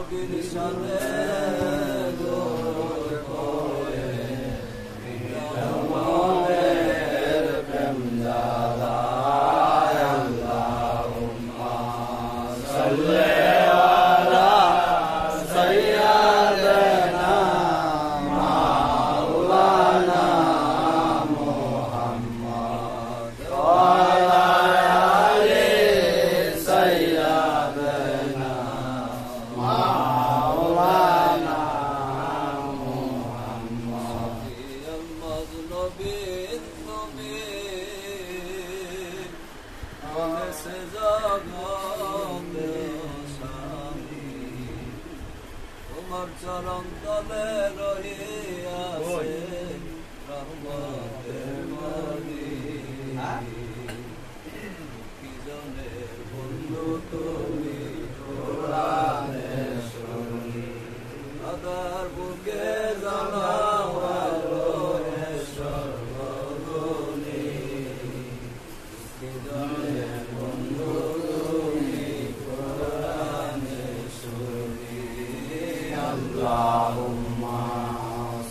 নবীর শানে দরুদ পড়ে আমাদের প্রেম জাগায় আল্লাহুম্মা সাল্লি আলা সাইয়্যিদিনা মাওলানা মুহাম্মদ ওয়া আলা আলি সাইয়্যিদিনা মাওলানা মুহাম্মদ নবীর নবীর সে জগতে তোমার চরণ তলে রহিয়াছে রহমতের নদী কি জনের বন্ধু তুমি কোরআনের শরী আদার বুকে জানাও আলো সর্বগুণী কি জনের বন্ধু তুমি কোরআনের শরী আল্লাহুম্মা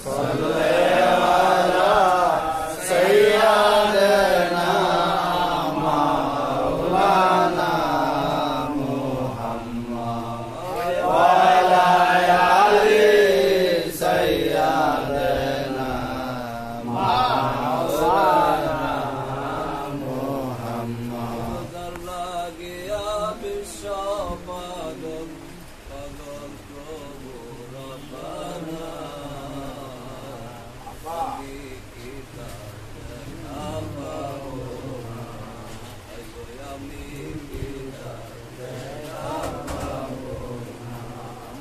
সাল্লি আলা সাইয়্যিদিনা মাওলানা মুহাম্মদ ওয়া আলা আলি সাইয়্যিদিনা মাওলানা মুহাম্মদ লাগিয়া বিশ্ব পাগল পাগল প্রভু রব্বানা আমি কিতা দেখাবো আমি কিতা দেখাবো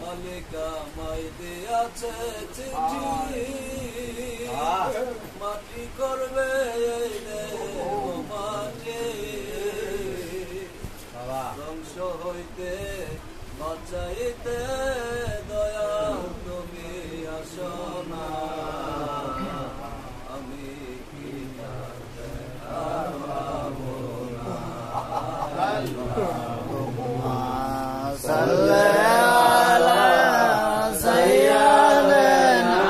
মালিকা মাই দিয়াছে চিঠি মাটি করবে এই দেহ মাটি ধ্বংস হইতে বাঁচাইতে দয়া তুমি আসো না আমি কি দেখাবো না সাল্লি আলা সাইয়্যিদিনা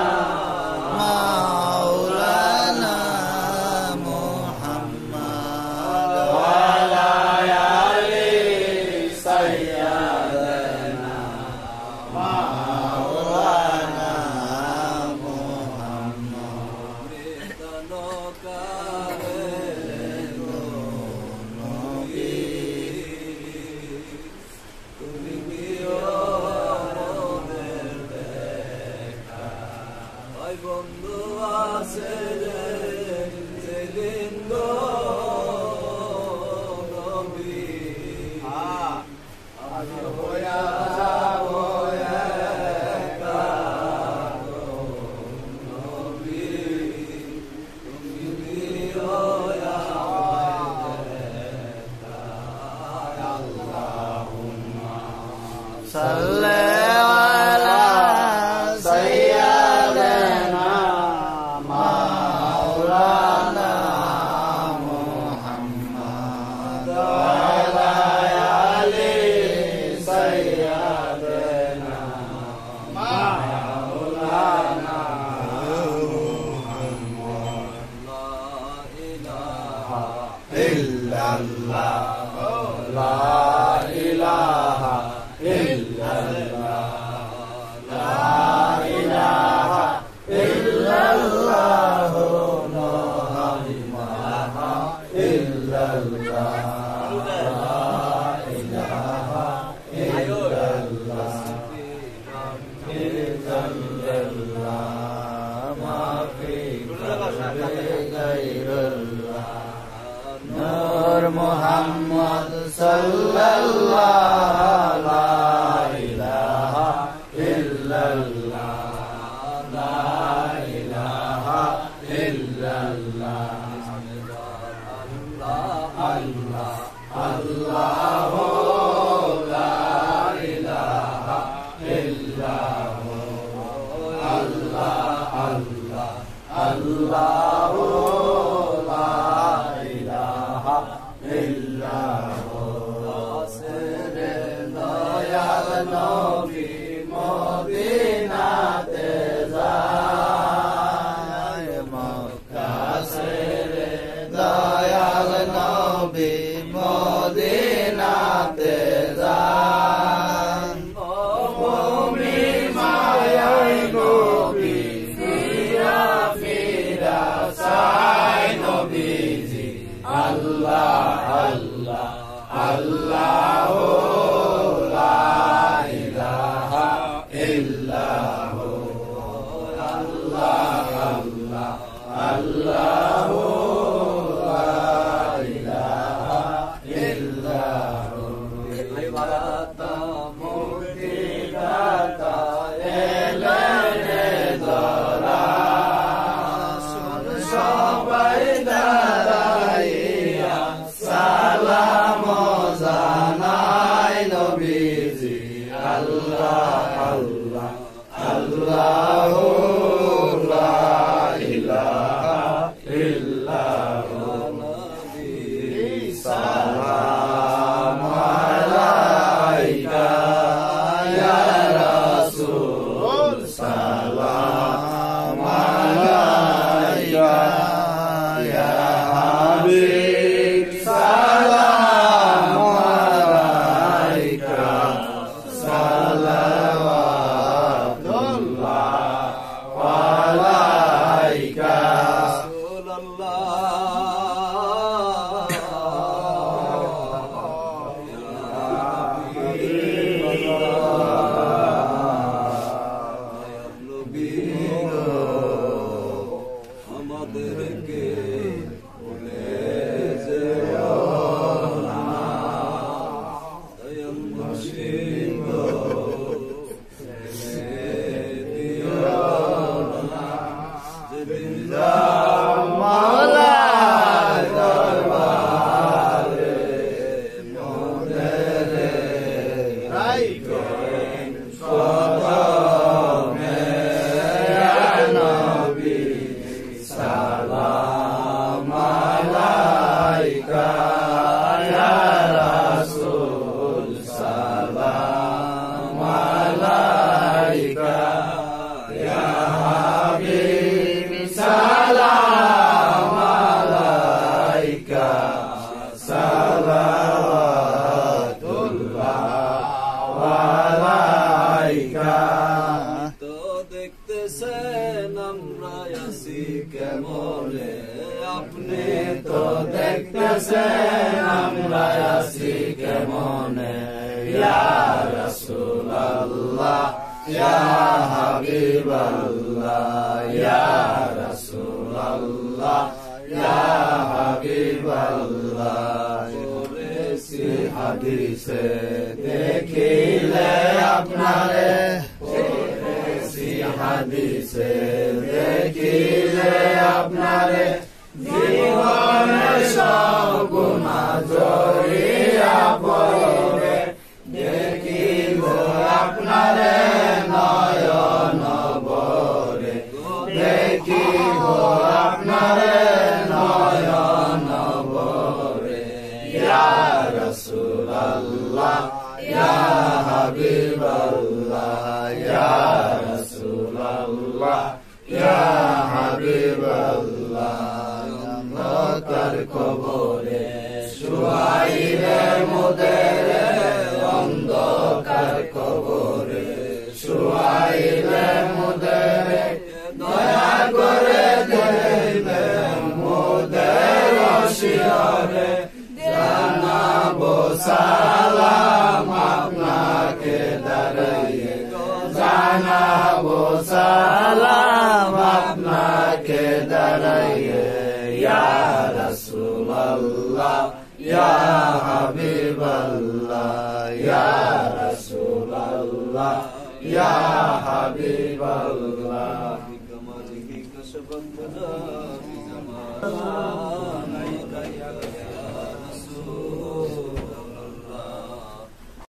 মাওলানা মুহাম্মদ ওয়া আলা আলি সাইয়্যিদিনা মাওলানা মুহাম্মদ মৃতলোকারে নবী তুমি দিও মোদের দেখা ওই বন্ধু আছে যেদিন গো নবী আমি হইয়া যাবো একা গো নবী তুমি দিও দেখা আল্লাহুম্মা সাল্লি আলা সাইয়্যিদিনা মাওলানা মুহাম্মদ ওয়া আলা আলি সাইয়্যিদিনা মাওলানা মুহাম্মদ লা ইলাহা ইল্লাল্লাহ লা ইলাহা ইল্লাল্লাহ লা ইলাহা ইল্লাল্লাহ মুহাম্মাদুর ইল্লাল্লাহ লা ইলাহা ইল্লাল্লাহ ইল্লাল্লাহ মাফি গায়রুল্লাহ নূর মুহাম্মদ সাল্লাল্লাহু লা ইলাহা ইল্লাল্লাহ লা ইলাহা ইল্লাল্লাহ আল্লাহ আল্লাহ লা ইলাহা ইল্লাল্লাহ আল্লাহ আল্লাহ আল্লাহ লা ইলাহা ইল্লাল্লাহ দয়াল নবী মদিনাতে যায় মক্কা ছেড়ে দয়াল নবী মদিনাতে যায় ভূমি মায়ায় নবী ফিরা ফিরা চায় নবীজি আল্লাহ আল্লাহ আল্লাহ লা ইলাহা ইল্লাল্লাহ আল্লাহ আল্লাহ আল্লাহ লা ইলাহা ইল্লাল্লাহ মুক্তি দাতা এলেনে ধরা সবাই দাঁড়াইয়া সালাম জানাই নবীজি আল্লাহ আল্লাহ আল্লাহ লা ইলাহা ইল্লাল্লাহ সালাম আলাইকা ইয়া রাসূল সালাম আলাইকা ইয়া হাবিব সালাম আলাইকা সালাওয়াতুল্লাহ আলাইকা আমাদেরকে ভুলে যেও না দয়াল মুর্শিদ দিও না যেদিন মাওলার দরবারে মোদের রাইখেন কদমে ইয়া নবী সালাম আলাইকা ইয়া রাসূল সালাম আলাইকা ইয়া হাবিব সালাম আলাইকা সালাওয়াতুল্লাহ আলাইকা তো দেখতেছেন আমরা আছি কেমনে আপনি তো দেখতেছেন আমরা আছি কেমনে ইয়া রাসূলুল্লাহ ইয়া হাবিবাল্লাহ ইয়া রাসূলুল্লাহ ইয়া হাবিবাল্লাহ পড়েছি হাদিসে দেখিলে আপনারে পড়েছি হাদিসে দেখিলে আপনারে জীবনের সব গুনাহ জড়িয়া পড়বে দেখিব আপনারে নয়ন ভরে দেখিব আপনারে নয়ন ভরে ইয়া রাসূলুল্লাহ ইয়া হাবিবাল্লাহ ইয়া রাসূলুল্লাহ ইয়া হাবিবাল্লাহ অন্ধকার কবরে শুয়াইলে মোদের অন্ধকার কবরে শুয়াইলে মোদের দয়া করে দেবে মোদের শিয়রে জানাবো সালাম আপনাকে দাঁড়িয়ে জানাবো সালাম আপনাকে দাঁড়িয়ে ইয়া রাসূলুল্লাহ ইয়া হাবিবাল্লাহ ইয়া রাসূলুল্লাহ ইয়া হাবিবাল্লাহ কমালিহি কসবন্দনা